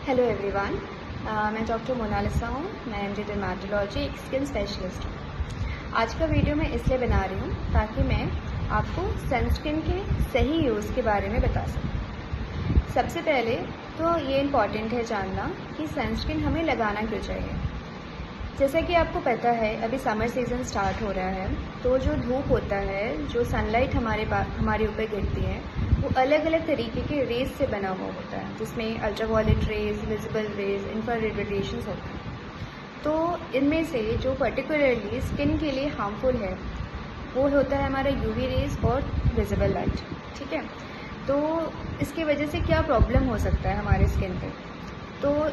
Hello everyone, मैं doctor Mona Lisa हूँ। मैं एमडी डर्मेटोलॉजी एक स्किन स्पेशलिस्ट हूँ। आज का वीडियो मैं इसलिए बना रही हूँ ताकि मैं आपको सनस्क्रीन के सही यूज़ के बारे में बता सकूँ। सबसे पहले तो ये इम्पॉर्टेंट है जानना कि सनस्क्रीन हमें लगाना क्यों चाहिए। जैसा कि आपको पता है अभी समर सीज़न स्टार्ट हो रहा है, तो जो धूप होता है, जो सनलाइट हमारे ऊपर गिरती है, वो अलग अलग तरीके के रेज से बना हुआ होता है, जिसमें ultraviolet rays, visible raise, infrared radiations होते हैं। तो इनमें से जो पर्टिकुलरली स्किन के लिए हार्मफुल है वो होता है हमारा यूवी रेज और विजिबल लाइट। ठीक है, तो इसकी वजह से क्या प्रॉब्लम हो सकता है हमारे स्किन पे। तो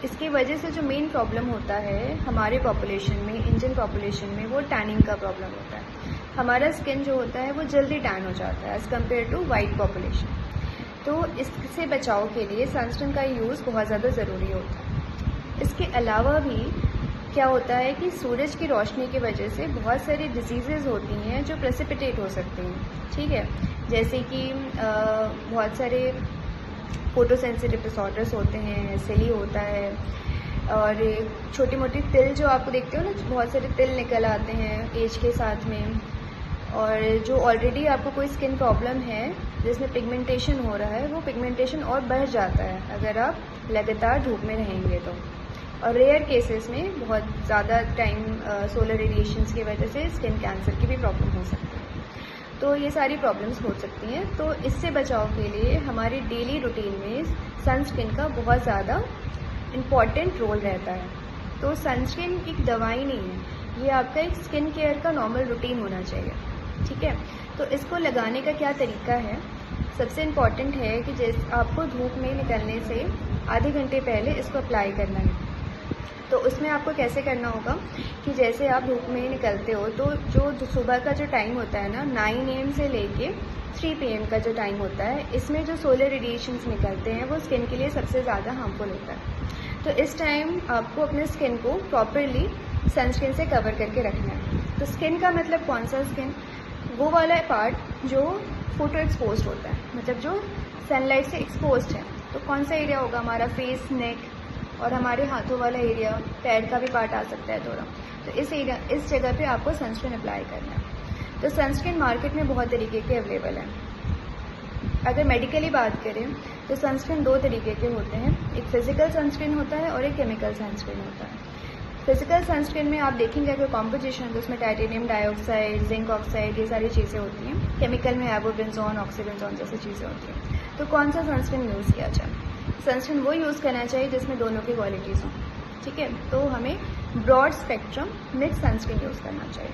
इसकी वजह से जो मेन प्रॉब्लम होता है हमारे पॉपुलेशन में, इंडियन पॉपुलेशन में, वो टैनिंग का प्रॉब्लम होता है। हमारा स्किन जो होता है वो जल्दी टैन हो जाता है as compared to white population. तो इससे बचाव के लिए सनस्क्रीन का यूज़ बहुत ज़्यादा ज़रूरी होता है। इसके अलावा भी क्या होता है कि सूरज की रोशनी की वजह से बहुत सारी डिजीज़ेज़ होती हैं जो प्रेसिपिटेट हो सकती हैं। ठीक है, जैसे कि बहुत सारे फोटोसेंसिटिव डिसऑर्डर्स होते हैं, सिली होता है, और छोटी मोटी तिल जो आप देखते हो ना, बहुत सारे तिल निकल आते हैं एज के साथ में। और जो ऑलरेडी आपको कोई स्किन प्रॉब्लम है जिसमें पिगमेंटेशन हो रहा है, वो पिगमेंटेशन और बढ़ जाता है अगर आप लगातार धूप में रहेंगे तो। और रेयर केसेस में बहुत ज़्यादा टाइम सोलर रेडिएशंस की वजह से स्किन कैंसर की भी प्रॉब्लम हो सकती है। तो ये सारी प्रॉब्लम्स हो सकती हैं। तो इससे बचाव के लिए हमारी डेली रूटीन में सनस्क्रीन का बहुत ज़्यादा इम्पॉर्टेंट रोल रहता है। तो सनस्क्रीन एक दवाई नहीं है, ये आपका एक स्किन केयर का नॉर्मल रूटीन होना चाहिए। ठीक है, तो इसको लगाने का क्या तरीका है। सबसे इम्पॉर्टेंट है कि जैसे आपको धूप में निकलने से आधे घंटे पहले इसको अप्लाई करना है। तो उसमें आपको कैसे करना होगा कि जैसे आप धूप में निकलते हो तो जो सुबह का जो टाइम होता है ना, 9 AM से लेके 3 PM का जो टाइम होता है, इसमें जो सोलर रेडिएशंस निकलते हैं वो स्किन के लिए सबसे ज़्यादा हार्मफुल होता है। तो इस टाइम आपको अपने स्किन को प्रॉपरली सनस्क्रीन से कवर करके रखना है। तो स्किन का मतलब कौन सा स्किन, वो वाला पार्ट जो फोटो एक्सपोज होता है, मतलब जो सनलाइट से एक्सपोज है। तो कौन सा एरिया होगा हमारा, फेस, नेक और हमारे हाथों वाला एरिया, पैर का भी पार्ट आ सकता है थोड़ा। तो इस जगह पे आपको सनस्क्रीन अप्लाई करना है। तो सनस्क्रीन मार्केट में बहुत तरीके के अवेलेबल हैं। अगर मेडिकली बात करें तो सनस्क्रीन 2 तरीके के होते हैं, एक फिजिकल सनस्क्रीन होता है और एक केमिकल सनस्क्रीन होता है। फिजिकल सनस्क्रीन में आप देखेंगे अगर कॉम्पोजिशन तो उसमें टाइटेनियम डाइऑक्साइड, जिंक ऑक्साइड, ये सारी चीज़ें होती हैं। केमिकल में एवोबेंजोन, ऑक्सीबेंजोन जैसी चीज़ें होती हैं। तो कौन सा सनस्क्रीन यूज़ किया जाए। सनस्क्रीन वो यूज़ करना चाहिए जिसमें दोनों की क्वालिटीज़ हों। ठीक है, तो हमें broad spectrum mix sunscreen use करना चाहिए।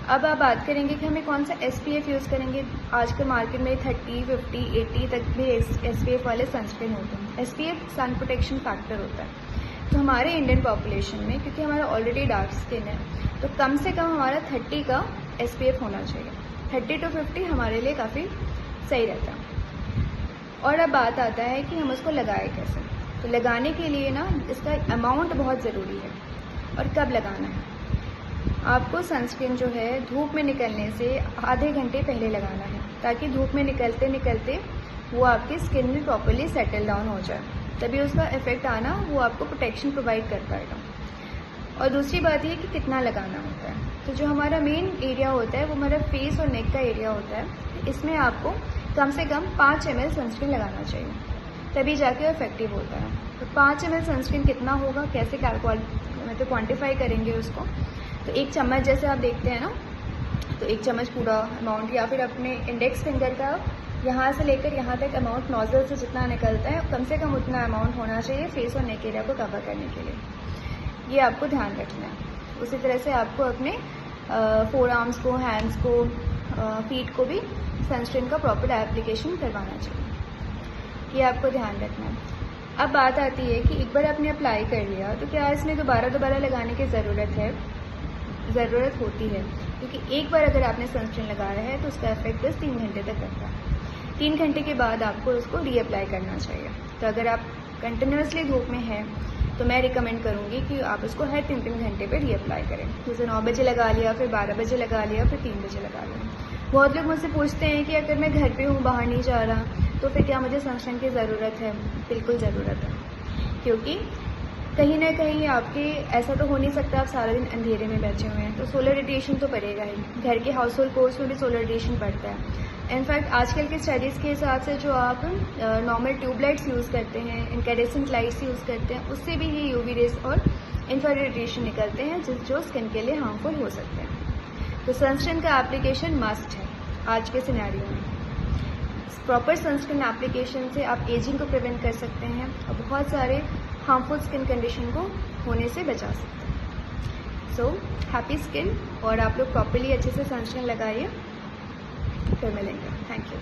अब आप बात करेंगे कि हमें कौन सा SPF यूज़ करेंगे। आजकल मार्केट में 30, 50, 80 तक भी SPF वाले सनस्क्रीन होते हैं। SPF सन प्रोटेक्शन फैक्टर होता है। तो हमारे इंडियन पॉपुलेशन में, क्योंकि हमारा ऑलरेडी डार्क स्किन है, तो कम से कम हमारा 30 का SPF होना चाहिए। 30 to 50 हमारे लिए काफ़ी सही रहता है। और अब बात आता है कि हम उसको लगाए कैसे। तो लगाने के लिए ना इसका अमाउंट बहुत ज़रूरी है और कब लगाना है। आपको सनस्क्रीन जो है धूप में निकलने से आधे घंटे पहले लगाना है, ताकि धूप में निकलते निकलते वो आपकी स्किन में प्रॉपरली सेटल डाउन हो जाए, तभी उसका इफेक्ट आना वो आपको प्रोटेक्शन प्रोवाइड कर पाएगा। और दूसरी बात ये कि कितना लगाना होता है। तो जो हमारा मेन एरिया होता है वो हमारा फेस और नेक का एरिया होता है। इसमें आपको कम से कम 5 ml सनस्क्रीन लगाना चाहिए, तभी जाके इफेक्टिव होता है। तो 5 ml सनस्क्रीन कितना होगा, कैसे मतलब क्वान्टिफाई करेंगे उसको। तो 1 चम्मच जैसे आप देखते हैं ना, तो 1 चम्मच पूरा अमाउंट, या फिर अपने इंडेक्स फिंगर का यहाँ से लेकर यहाँ तक अमाउंट नोजल से जितना निकलता है कम से कम उतना अमाउंट होना चाहिए फेस और नेक एरिया को कवर करने के लिए। ये आपको ध्यान रखना है। उसी तरह से आपको अपने फोर आर्म्स को, हैंड्स को, फीट को भी सनस्क्रीन का प्रॉपर एप्लीकेशन करवाना चाहिए। ये आपको ध्यान रखना है। अब बात आती है कि एक बार आपने अप्लाई कर लिया तो क्या इसमें दोबारा लगाने की ज़रूरत होती है, क्योंकि एक बार अगर आपने सनस्क्रीन लगाया है तो उसका इफेक्ट बस 3 घंटे तक रहता है। 3 घंटे के बाद आपको उसको रीअप्लाई करना चाहिए। तो अगर आप कंटिन्यूसली धूप में हैं तो मैं रिकमेंड करूँगी कि आप उसको हर 3-3 घंटे पे रीअप्लाई करें। जैसे 9 बजे लगा लिया, फिर 12 बजे लगा लिया, फिर 3 बजे लगा लिया। बहुत लोग मुझसे पूछते हैं कि अगर मैं घर पे हूँ, बाहर नहीं जा रहा, तो फिर क्या मुझे सनस्क्रीन की ज़रूरत है। बिल्कुल ज़रूरत है। क्योंकि कहीं ना कहीं आपके ऐसा तो हो नहीं सकता आप सारा दिन अंधेरे में बैठे हुए हैं, तो सोलर रेडिएशन तो पड़ेगा ही। घर के हाउस होल्ड कोर्स में भी सोलर रेडिएशन पड़ता है। इनफैक्ट आजकल के स्टडीज़ के हिसाब से जो आप नॉर्मल ट्यूबलाइट्स यूज़ करते हैं, इनकैंडेसेंट लाइट्स यूज़ करते हैं, उससे भी ये यूवी रेज और इंफ्रारेड रेडिएशन निकलते हैं जो स्किन के लिए हार्मफुल हो सकते हैं। तो सनस्क्रीन का एप्लीकेशन मस्ट है आज के सिनेरियो में। प्रॉपर सनस्क्रीन एप्लीकेशन से आप एजिंग को प्रिवेंट कर सकते हैं और बहुत सारे हार्मफुल स्किन कंडीशन को होने से बचा सकते हैं। सो हैप्पी स्किन, और आप लोग प्रॉपर्ली अच्छे से सनस्क्रीन लगाइए। फिर मिलेंगे। Thank you.